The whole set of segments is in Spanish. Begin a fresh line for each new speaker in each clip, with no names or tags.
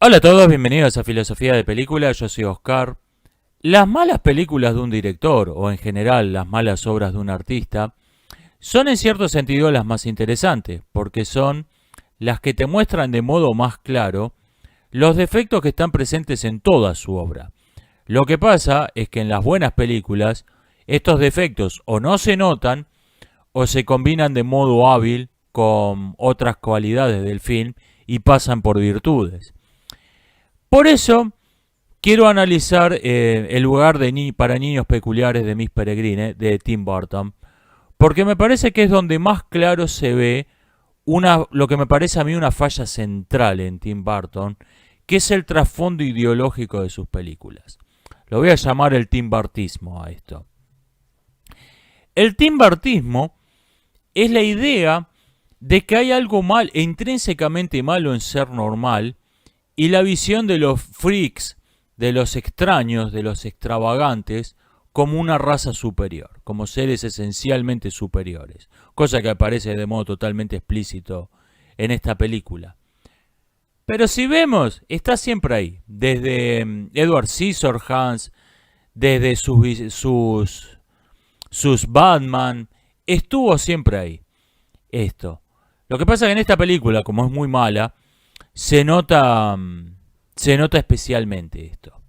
Hola a todos, bienvenidos a Filosofía de Película, yo soy Oscar. Las malas películas de un director, o en general las malas obras de un artista, son en cierto sentido las más interesantes, porque son las que te muestran de modo más claro los defectos que están presentes en toda su obra. Lo que pasa es que en las buenas películas, estos defectos o no se notan, o se combinan de modo hábil con otras cualidades del film y pasan por virtudes. Por eso, quiero analizar El lugar para niños peculiares de Miss Peregrine, de Tim Burton, porque me parece que es donde más claro se ve lo que me parece a mí una falla central en Tim Burton, que es el trasfondo ideológico de sus películas. Lo voy a llamar el timbartismo a esto. El timbartismo es la idea de que hay algo mal, intrínsecamente malo en ser normal, y la visión de los freaks, de los extraños, de los extravagantes, como una raza superior, como seres esencialmente superiores, cosa que aparece de modo totalmente explícito en esta película. Pero si vemos, está siempre ahí, desde Edward Scissorhands, desde sus Batman, estuvo siempre ahí, esto. Lo que pasa es que en esta película, como es muy mala, se nota, se nota especialmente esto.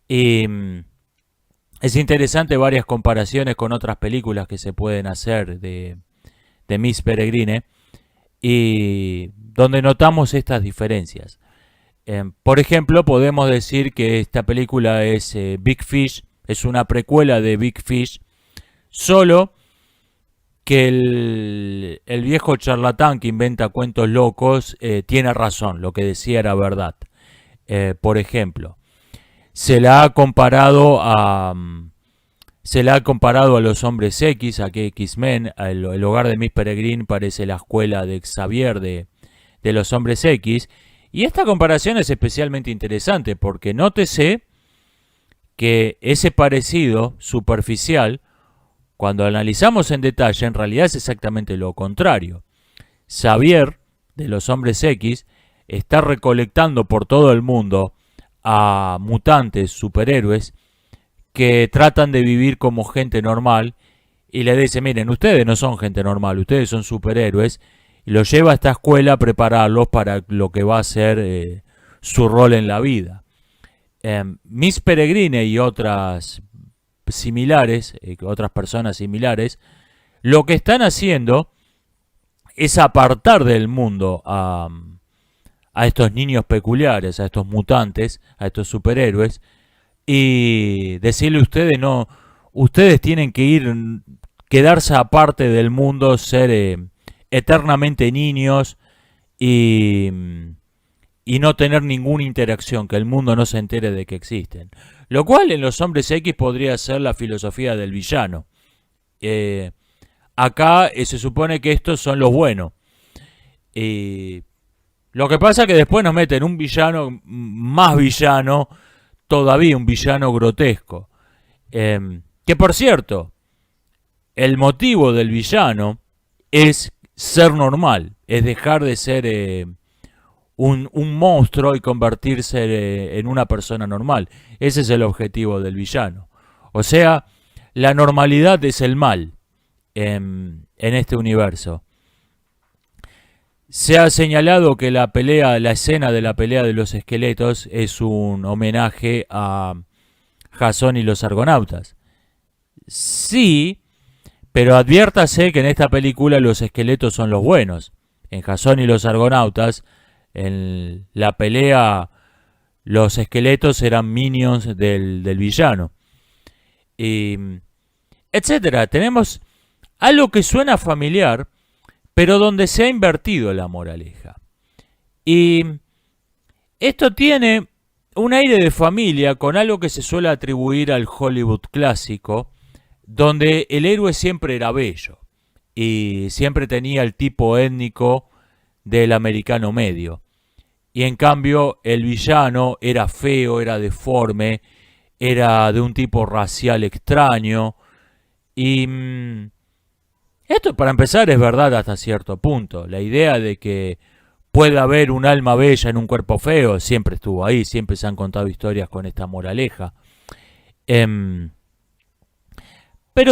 Es interesante varias comparaciones con otras películas que se pueden hacer de Miss Peregrine y donde notamos estas diferencias. Por ejemplo, podemos decir que esta película es Big Fish, es una precuela de Big Fish, solo que el viejo charlatán que inventa cuentos locos tiene razón, lo que decía era verdad. Por ejemplo, se la ha comparado a los hombres X, a que X-Men, el hogar de Miss Peregrine parece la escuela de Xavier de los hombres X, y esta comparación es especialmente interesante porque nótese que ese parecido superficial, cuando analizamos en detalle, en realidad es exactamente lo contrario. Xavier, de los hombres X, está recolectando por todo el mundo a mutantes, superhéroes, que tratan de vivir como gente normal, y le dice, miren, ustedes no son gente normal, ustedes son superhéroes, y los lleva a esta escuela a prepararlos para lo que va a ser su rol en la vida. Miss Peregrine y otras similares, otras personas similares, lo que están haciendo es apartar del mundo a estos niños peculiares, a estos mutantes, a estos superhéroes, y decirle ustedes no, ustedes tienen que quedarse aparte del mundo, ser eternamente niños y, y no tener ninguna interacción, que el mundo no se entere de que existen. Lo cual en los hombres X podría ser la filosofía del villano. Acá se supone que estos son los buenos. Lo que pasa es que después nos meten un villano más villano, todavía un villano grotesco. Que por cierto, el motivo del villano es ser normal, es dejar de ser un monstruo y convertirse en una persona normal. Ese es el objetivo del villano. O sea, la normalidad es el mal en este universo. Se ha señalado que la escena de la pelea de los esqueletos es un homenaje a Jasón y los Argonautas. Sí, pero adviértase que en esta película los esqueletos son los buenos. En Jasón y los Argonautas, en la pelea, los esqueletos eran minions del villano. Etcétera. Tenemos algo que suena familiar, pero donde se ha invertido la moraleja. Y esto tiene un aire de familia con algo que se suele atribuir al Hollywood clásico, donde el héroe siempre era bello y siempre tenía el tipo étnico del americano medio. Y en cambio el villano era feo, era deforme, era de un tipo racial extraño. Y esto para empezar es verdad hasta cierto punto. La idea de que puede haber un alma bella en un cuerpo feo, siempre estuvo ahí, siempre se han contado historias con esta moraleja. Pero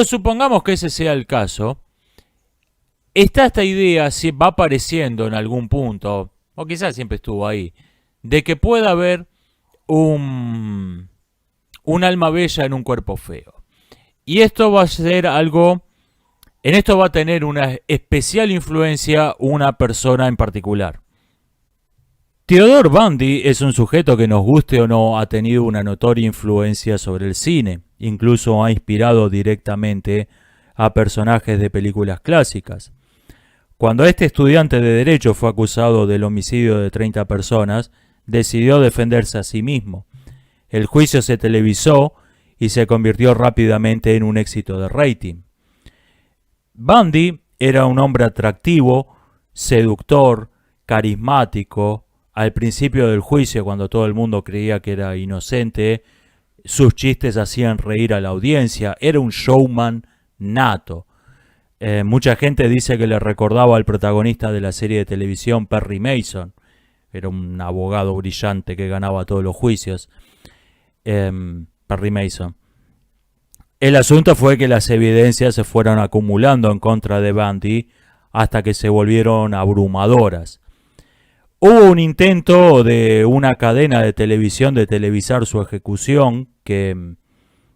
supongamos que ese sea el caso. Está esta idea, si va apareciendo en algún punto, o quizás siempre estuvo ahí, de que pueda haber un alma bella en un cuerpo feo. Y esto va a ser algo, en esto va a tener una especial influencia una persona en particular. Theodore Bundy es un sujeto que, nos guste o no, ha tenido una notoria influencia sobre el cine. Incluso ha inspirado directamente a personajes de películas clásicas. Cuando este estudiante de Derecho fue acusado del homicidio de 30 personas, decidió defenderse a sí mismo. El juicio se televisó y se convirtió rápidamente en un éxito de rating. Bundy era un hombre atractivo, seductor, carismático. Al principio del juicio, cuando todo el mundo creía que era inocente, sus chistes hacían reír a la audiencia. Era un showman nato. Mucha gente dice que le recordaba al protagonista de la serie de televisión Perry Mason. Era un abogado brillante que ganaba todos los juicios. Perry Mason. El asunto fue que las evidencias se fueron acumulando en contra de Bundy hasta que se volvieron abrumadoras. Hubo un intento de una cadena de televisión de televisar su ejecución, que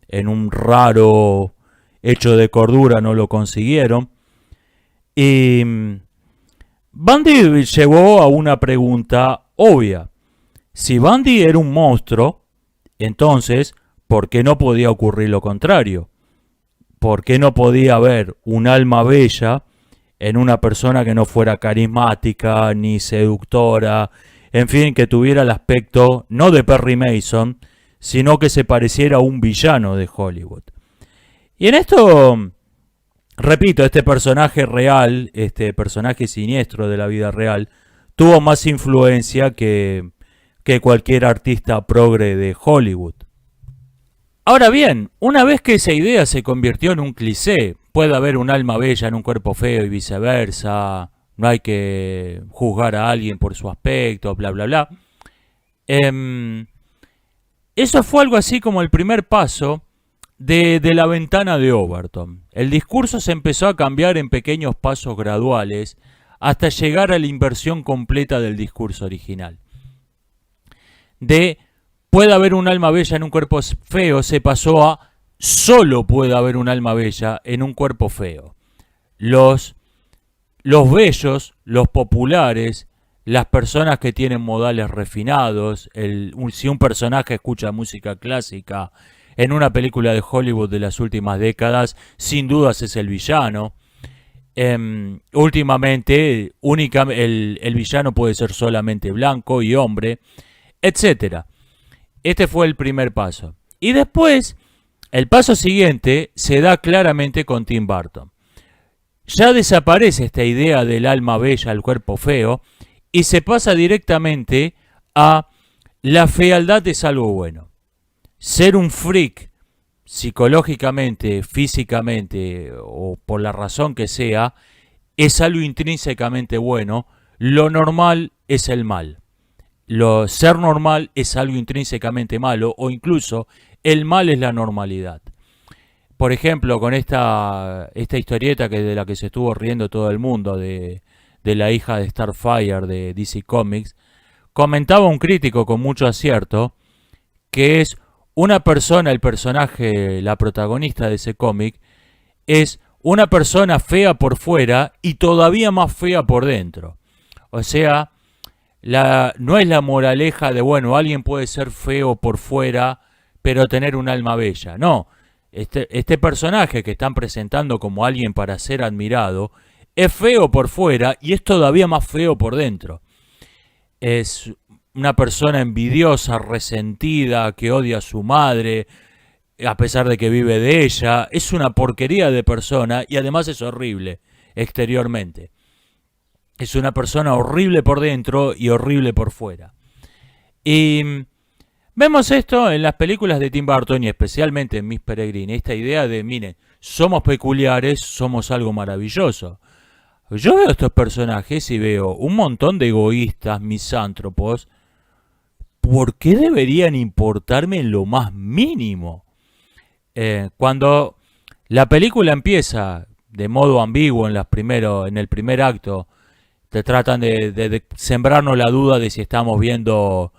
en un raro hecho de cordura no lo consiguieron. Y Bundy llevó a una pregunta obvia. Si Bundy era un monstruo, entonces, ¿por qué no podía ocurrir lo contrario? ¿Por qué no podía haber un alma bella en una persona que no fuera carismática ni seductora, en fin, que tuviera el aspecto no de Perry Mason, sino que se pareciera a un villano de Hollywood? Y en esto, repito, este personaje real, este personaje siniestro de la vida real, tuvo más influencia que cualquier artista progre de Hollywood. Ahora bien, una vez que esa idea se convirtió en un cliché, puede haber un alma bella en un cuerpo feo y viceversa, no hay que juzgar a alguien por su aspecto, bla bla bla. Eso fue algo así como el primer paso de la ventana de Overton. El discurso se empezó a cambiar en pequeños pasos graduales hasta llegar a la inversión completa del discurso original. De puede haber un alma bella en un cuerpo feo se pasó a solo puede haber un alma bella en un cuerpo feo. Los bellos, los populares, las personas que tienen modales refinados, si un personaje escucha música clásica en una película de Hollywood de las últimas décadas, sin dudas es el villano. Últimamente, el villano puede ser solamente blanco y hombre, etc. Este fue el primer paso. Y después, el paso siguiente se da claramente con Tim Burton. Ya desaparece esta idea del alma bella al cuerpo feo y se pasa directamente a la fealdad es algo bueno. Ser un freak psicológicamente, físicamente o por la razón que sea, es algo intrínsecamente bueno. Lo normal es el mal. Ser normal es algo intrínsecamente malo, o incluso el mal es la normalidad. Por ejemplo, con esta historieta de la que se estuvo riendo todo el mundo, de la hija de Starfire de DC Comics, comentaba un crítico con mucho acierto que es una persona, el personaje, la protagonista de ese cómic, es una persona fea por fuera y todavía más fea por dentro. O sea, no es la moraleja de, bueno, alguien puede ser feo por fuera, pero tener un alma bella. No, este personaje que están presentando como alguien para ser admirado, es feo por fuera y es todavía más feo por dentro. Es una persona envidiosa, resentida, que odia a su madre, a pesar de que vive de ella. Es una porquería de persona y además es horrible exteriormente. Es una persona horrible por dentro y horrible por fuera. Y vemos esto en las películas de Tim Burton y especialmente en Miss Peregrine. Esta idea de, miren, somos peculiares, somos algo maravilloso. Yo veo estos personajes y veo un montón de egoístas, misántropos. ¿Por qué deberían importarme en lo más mínimo? Cuando la película empieza de modo ambiguo en el primer acto, te tratan de sembrarnos la duda de si estamos viendo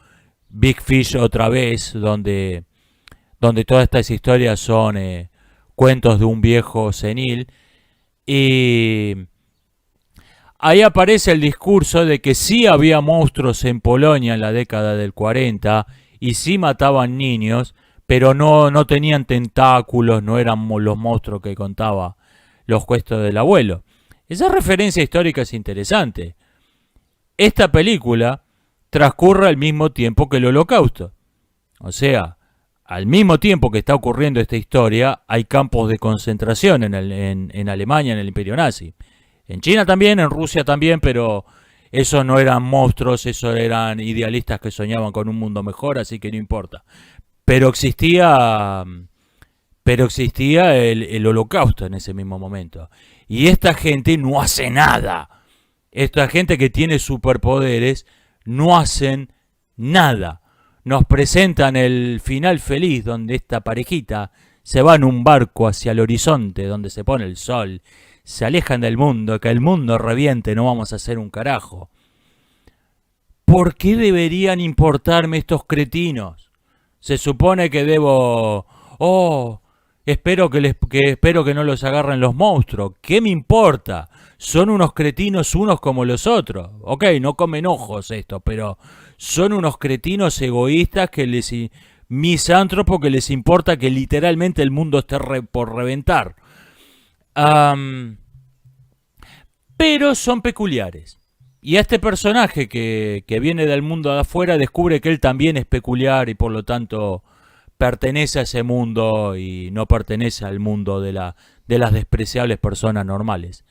Big Fish otra vez, donde todas estas historias son cuentos de un viejo senil. Y ahí aparece el discurso de que sí había monstruos en Polonia en la década del 40 y sí mataban niños, pero no tenían tentáculos, no eran los monstruos que contaba los cuentos del abuelo. Esa referencia histórica es interesante. Esta película transcurre al mismo tiempo que el Holocausto. O sea, al mismo tiempo que está ocurriendo esta historia, hay campos de concentración en Alemania, en el Imperio Nazi. En China también, en Rusia también, pero esos no eran monstruos, esos eran idealistas que soñaban con un mundo mejor, así que no importa. Pero existía, pero existía el Holocausto en ese mismo momento. Y esta gente no hace nada. Esta gente que tiene superpoderes no hacen nada. Nos presentan el final feliz donde esta parejita se va en un barco hacia el horizonte donde se pone el sol. Se alejan del mundo, que el mundo reviente, no vamos a hacer un carajo. ¿Por qué deberían importarme estos cretinos? Se supone que debo... Oh, espero que no los agarren los monstruos. ¿Qué me importa? Son unos cretinos unos como los otros. Ok, no comen ojos esto, pero son unos cretinos egoístas misántropos que les importa que literalmente el mundo esté por reventar. Pero son peculiares. Y a este personaje que viene del mundo de afuera descubre que él también es peculiar y por lo tanto pertenece a ese mundo y no pertenece al mundo de las despreciables personas normales.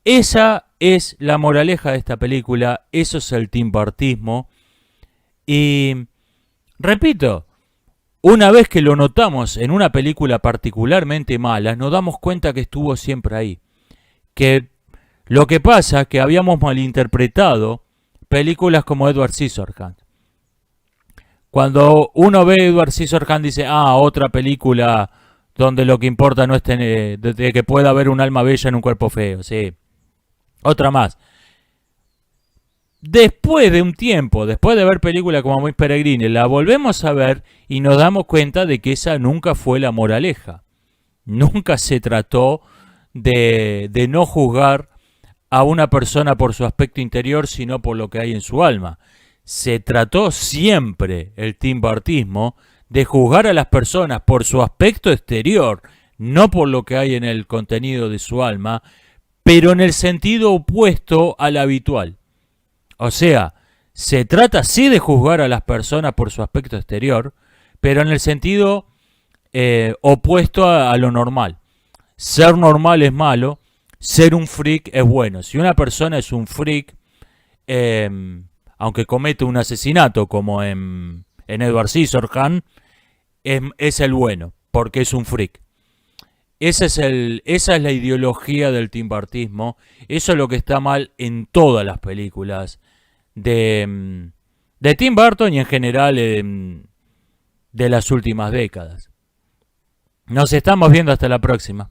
Esa es la moraleja de esta película, eso es el timbartismo. Y repito, una vez que lo notamos en una película particularmente mala, nos damos cuenta que estuvo siempre ahí. Que lo que pasa es que habíamos malinterpretado películas como Edward Scissorhands. Cuando uno ve Edward Scissorhands dice, otra película donde lo que importa no es de que pueda haber un alma bella en un cuerpo feo, sí. Otra más. Después de un tiempo, después de ver películas como Muy Peregrine, la volvemos a ver y nos damos cuenta de que esa nunca fue la moraleja. Nunca se trató de no juzgar a una persona por su aspecto interior, sino por lo que hay en su alma. Se trató siempre el timbartismo de juzgar a las personas por su aspecto exterior, no por lo que hay en el contenido de su alma, pero en el sentido opuesto al habitual. O sea, se trata sí de juzgar a las personas por su aspecto exterior, pero en el sentido opuesto a lo normal. Ser normal es malo, ser un freak es bueno. Si una persona es un freak, aunque comete un asesinato como en Edward Scissorhands, es el bueno, porque es un freak. Esa es la ideología del timbartismo. Eso es lo que está mal en todas las películas de Tim Burton y en general de las últimas décadas. Nos estamos viendo hasta la próxima.